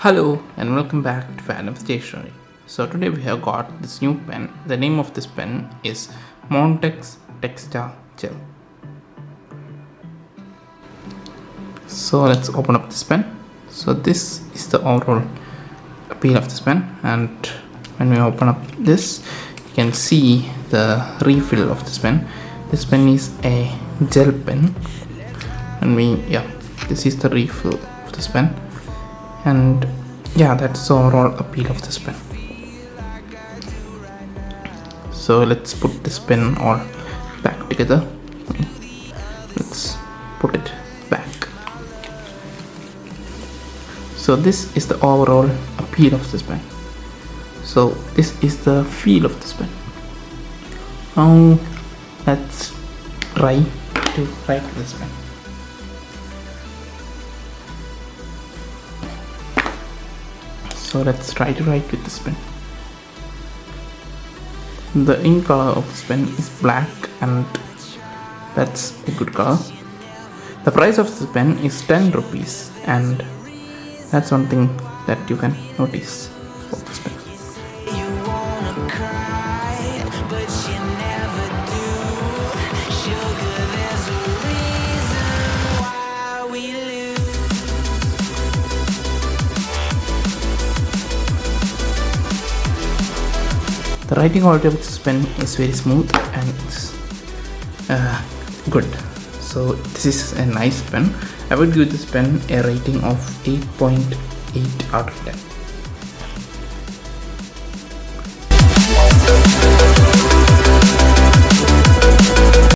Hello and welcome back to Phantom Stationery. So today we have got this new pen. The name of this pen is Montex TEXTA Gel. So let's open up this pen. So this is the overall appeal of this pen, and when we open up this, you can see the refill of this pen. This pen is a gel pen, and this is the refill of this pen. And that's the overall appeal of this pen. So let's put this pen all back together. Let's put it back. So this is the overall appeal of this pen. So this is the feel of this pen. Now let's try to write this pen. So let's try to write with this pen. The ink color of this pen is black, and that's a good color. The price of this pen is 10 rupees, and that's one thing that you can notice for this pen. The writing quality of this pen is very smooth and it's good. So this is a nice pen. I would give this pen a rating of 8.8 out of 10.